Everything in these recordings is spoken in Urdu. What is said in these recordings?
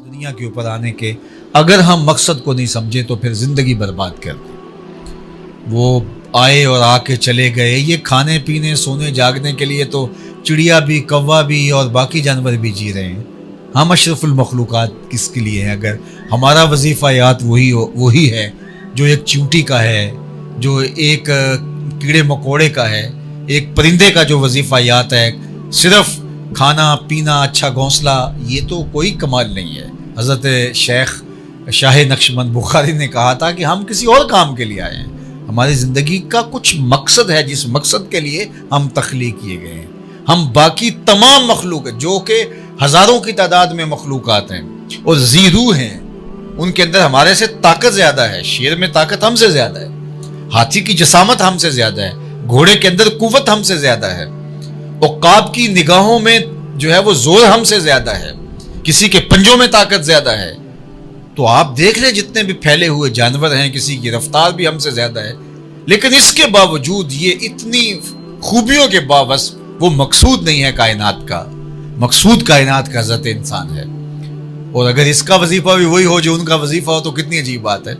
دنیا کے اوپر آنے کے اگر ہم مقصد کو نہیں سمجھے تو پھر زندگی برباد کر دیں۔ وہ آئے اور آ کے چلے گئے، یہ کھانے پینے سونے جاگنے کے لیے تو چڑیا بھی، کوا بھی اور باقی جانور بھی جی رہے ہیں۔ ہم اشرف المخلوقات کس کے لیے ہیں اگر ہمارا وظیفہ حیات وہی ہے جو ایک چیونٹی کا ہے، جو ایک کیڑے مکوڑے کا ہے، ایک پرندے کا جو وظیفہ حیات ہے، صرف کھانا پینا اچھا گھونسلہ، یہ تو کوئی کمال نہیں ہے۔ حضرت شیخ شاہ نقشبند بخاری نے کہا تھا کہ ہم کسی اور کام کے لیے آئے ہیں، ہماری زندگی کا کچھ مقصد ہے جس مقصد کے لیے ہم تخلیق کیے گئے ہیں۔ ہم باقی تمام مخلوق جو کہ ہزاروں کی تعداد میں مخلوقات ہیں اور زیرو ہیں، ان کے اندر ہمارے سے طاقت زیادہ ہے، شیر میں طاقت ہم سے زیادہ ہے، ہاتھی کی جسامت ہم سے زیادہ ہے، گھوڑے کے اندر قوت ہم سے زیادہ ہے، عقاب کی نگاہوں میں جو ہے وہ زور ہم سے زیادہ ہے، کسی کے پنجوں میں طاقت زیادہ ہے۔ تو آپ دیکھ لیں جتنے بھی پھیلے ہوئے جانور ہیں، کسی کی رفتار بھی ہم سے زیادہ ہے، لیکن اس کے باوجود یہ اتنی خوبیوں کے باوجود وہ مقصود نہیں ہے کائنات کا، مقصود کائنات کا حضرت انسان ہے۔ اور اگر اس کا وظیفہ بھی وہی ہو جو ان کا وظیفہ ہو تو کتنی عجیب بات ہے۔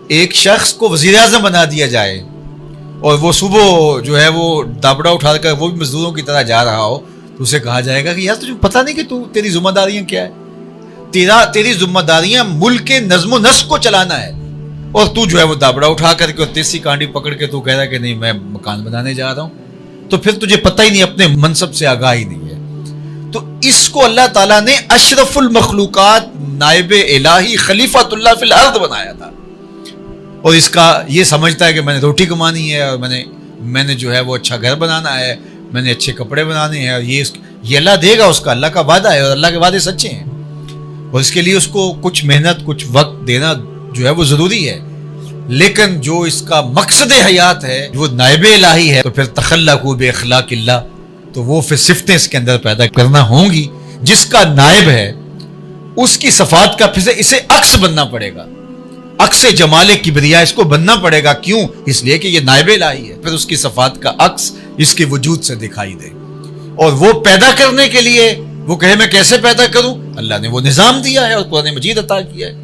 ایک شخص کو وزیر اعظم بنا دیا جائے اور وہ صبح جو ہے وہ دابڑا اٹھا کر وہ بھی مزدوروں کی طرح جا رہا ہو تو اسے کہا جائے گا کہ یار تجھے پتہ نہیں کہ تیری ذمہ داریاں کیا ہے، تیری ذمہ داریاں ملک کے نظم و نسق کو چلانا ہے، اور تو جو ہے وہ دابڑا اٹھا کر کے اور تیسی کانڈی پکڑ کے تو کہہ رہا ہے کہ نہیں میں مکان بنانے جا رہا ہوں، تو پھر تجھے پتہ ہی نہیں، اپنے منصب سے آگاہی نہیں ہے۔ تو اس کو اللہ تعالیٰ نے اشرف المخلوقات، نائب الہی، خلیفۃ اللہ فی الارض بنایا تھا، اور اس کا یہ سمجھتا ہے کہ میں نے روٹی کمانی ہے، اور میں نے جو ہے وہ اچھا گھر بنانا ہے، میں نے اچھے کپڑے بنانے ہیں، اور یہ اللہ دے گا، اس کا اللہ کا وعدہ ہے، اور اللہ کے وعدے سچے ہیں، اور اس کے لیے اس کو کچھ محنت کچھ وقت دینا جو ہے وہ ضروری ہے۔ لیکن جو اس کا مقصد حیات ہے، وہ نائب الہی ہے، تو پھر تخلقوا باخلاق اللہ، تو وہ پھر صفتیں اس کے اندر پیدا کرنا ہوں گی۔ جس کا نائب ہے اس کی صفات کا پھر اسے عکس بننا پڑے گا، عکس جمال کبریا اس کو بننا پڑے گا۔ کیوں؟ اس لیے کہ یہ نائب الہی ہے، پھر اس کی صفات کا عکس اس کے وجود سے دکھائی دے، اور وہ پیدا کرنے کے لیے وہ کہے میں کیسے پیدا کروں، اللہ نے وہ نظام دیا ہے اور قرآن مجید عطا کیا ہے،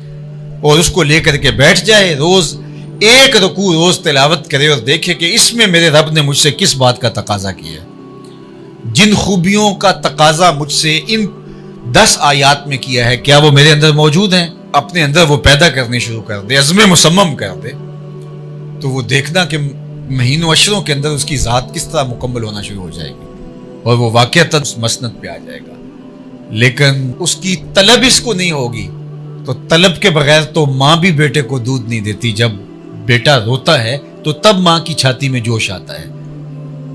اور اس کو لے کر کے بیٹھ جائے، روز ایک رکوع روز تلاوت کرے اور دیکھے کہ اس میں میرے رب نے مجھ سے کس بات کا تقاضا کیا ہے، جن خوبیوں کا تقاضا مجھ سے ان 10 آیات میں کیا ہے، کیا وہ میرے اندر موجود ہیں؟ اپنے اندر وہ پیدا کرنے شروع کر دے، عزم مصمم کر دے، تو وہ دیکھنا کہ مہینوں اشروں کے اندر اس کی ذات کس طرح مکمل ہونا شروع ہو جائے گی، اور وہ واقعتاً اس مسند پہ آ جائے گا۔ لیکن اس کی طلب اس کو نہیں ہوگی، تو طلب کے بغیر تو ماں بھی بیٹے کو دودھ نہیں دیتی، جب بیٹا روتا ہے تو تب ماں کی چھاتی میں جوش آتا ہے۔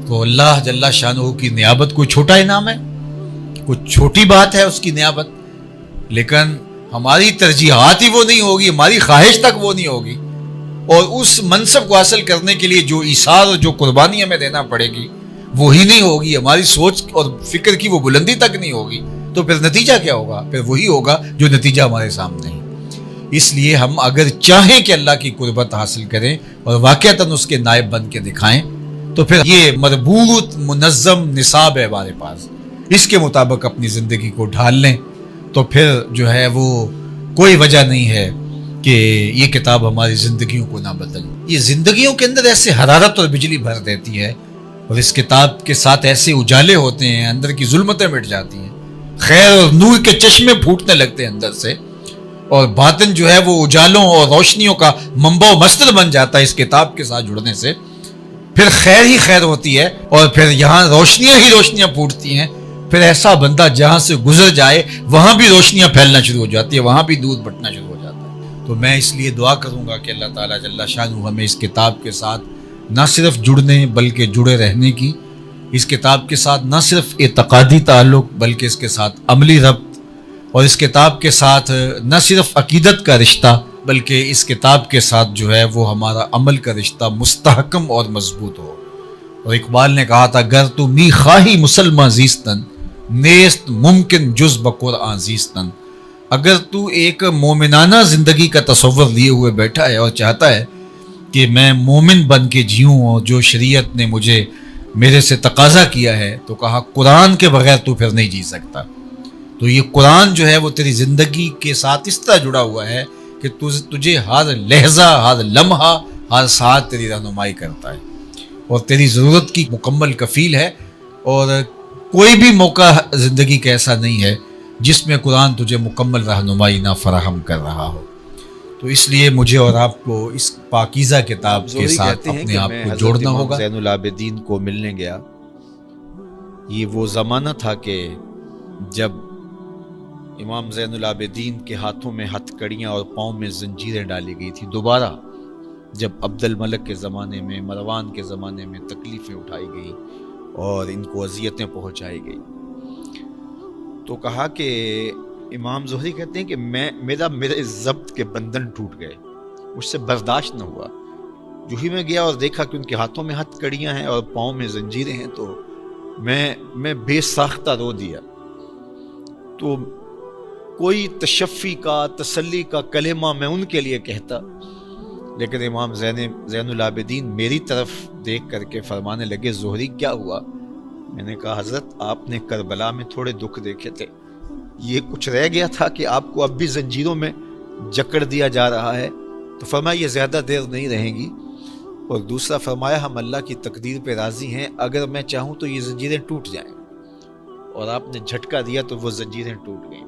تو اللہ جل شانہ کی نیابت کوئی چھوٹا انعام ہے، کوئی چھوٹی بات ہے اس کی نیابت، لیکن ہماری ترجیحات ہی وہ نہیں ہوگی، ہماری خواہش تک وہ نہیں ہوگی، اور اس منصب کو حاصل کرنے کے لیے جو ایثار اور جو قربانی ہمیں دینا پڑے گی وہی نہیں ہوگی، ہماری سوچ اور فکر کی وہ بلندی تک نہیں ہوگی، تو پھر نتیجہ کیا ہوگا؟ پھر وہی ہوگا جو نتیجہ ہمارے سامنے ہے۔ اس لیے ہم اگر چاہیں کہ اللہ کی قربت حاصل کریں اور واقعتاً اس کے نائب بن کے دکھائیں، تو پھر یہ مربوط منظم نصاب ہے ہمارے پاس، اس کے مطابق اپنی زندگی کو ڈھال لیں، تو پھر جو ہے وہ کوئی وجہ نہیں ہے کہ یہ کتاب ہماری زندگیوں کو نہ بدل۔ یہ زندگیوں کے اندر ایسے حرارت اور بجلی بھر دیتی ہے، اور اس کتاب کے ساتھ ایسے اجالے ہوتے ہیں، اندر کی ظلمتیں مٹ جاتی ہیں، خیر اور نور کے چشمے پھوٹنے لگتے ہیں اندر سے، اور باطن جو ہے وہ اجالوں اور روشنیوں کا منبع و مصدر بن جاتا ہے اس کتاب کے ساتھ جڑنے سے۔ پھر خیر ہی خیر ہوتی ہے، اور پھر یہاں روشنیاں ہی روشنیاں پھوٹتی ہیں، پھر ایسا بندہ جہاں سے گزر جائے وہاں بھی روشنیاں پھیلنا شروع ہو جاتی ہے، وہاں بھی دودھ بٹنا شروع ہو جاتا ہے۔ تو میں اس لیے دعا کروں گا کہ اللہ تعالیٰ جل شانہ ہمیں اس کتاب کے ساتھ نہ صرف جڑنے بلکہ جڑے رہنے کی، اس کتاب کے ساتھ نہ صرف اعتقادی تعلق بلکہ اس کے ساتھ عملی ربط، اور اس کتاب کے ساتھ نہ صرف عقیدت کا رشتہ بلکہ اس کتاب کے ساتھ جو ہے وہ ہمارا عمل کا رشتہ مستحکم اور مضبوط ہو۔ اور اقبال نے کہا تھا گر تو می خواہی مسلمہ زیستن نیست ممکن جز بقرآن زیستن، اگر تو ایک مومنانہ زندگی کا تصور لیے ہوئے بیٹھا ہے اور چاہتا ہے کہ میں مومن بن کے جیوں اور جو شریعت نے مجھے میرے سے تقاضا کیا ہے، تو کہا قرآن کے بغیر تو پھر نہیں جی سکتا۔ تو یہ قرآن جو ہے وہ تیری زندگی کے ساتھ اس طرح جڑا ہوا ہے کہ تجھے ہر لحظہ، ہر لمحہ، ہر ساتھ تیری رہنمائی کرتا ہے اور تیری ضرورت کی مکمل کفیل ہے، اور کوئی بھی موقع زندگی کا ایسا نہیں ہے جس میں قرآن تجھے مکمل رہنمائی نہ فراہم کر رہا ہو۔ تو اس لیے مجھے اور آپ کو اس پاکیزہ کتاب کے ساتھ اپنے آپ کو جوڑنا ہوگا۔ زین العابدین کو ملنے گیا، یہ وہ زمانہ تھا کہ جب امام زین العابدین کے ہاتھوں میں ہتھ کڑیاں اور پاؤں میں زنجیریں ڈالی گئی تھی۔ دوبارہ جب عبد الملک کے زمانے میں، مروان کے زمانے میں تکلیفیں اٹھائی گئی اور ان کو اذیتیں پہنچائی گئی، تو کہا کہ امام زہری کہتے ہیں کہ میرے ضبط کے بندھن ٹوٹ گئے، مجھ سے برداشت نہ ہوا۔ جو ہی میں گیا اور دیکھا کہ ان کے ہاتھوں میں ہتھ کڑیاں ہیں اور پاؤں میں زنجیریں ہیں، تو میں بے ساختہ رو دیا۔ تو کوئی تشفی کا، تسلی کا کلمہ میں ان کے لیے کہتا، لیکن امام زین العابدین میری طرف دیکھ کر کے فرمانے لگے، زہری کیا ہوا؟ میں نے کہا حضرت آپ نے کربلا میں تھوڑے دکھ دیکھے تھے، یہ کچھ رہ گیا تھا کہ آپ کو اب بھی زنجیروں میں جکڑ دیا جا رہا ہے؟ تو فرمایا یہ زیادہ دیر نہیں رہیں گی، اور دوسرا فرمایا ہم اللہ کی تقدیر پہ راضی ہیں، اگر میں چاہوں تو یہ زنجیریں ٹوٹ جائیں، اور آپ نے جھٹکا دیا تو وہ زنجیریں ٹوٹ گئیں۔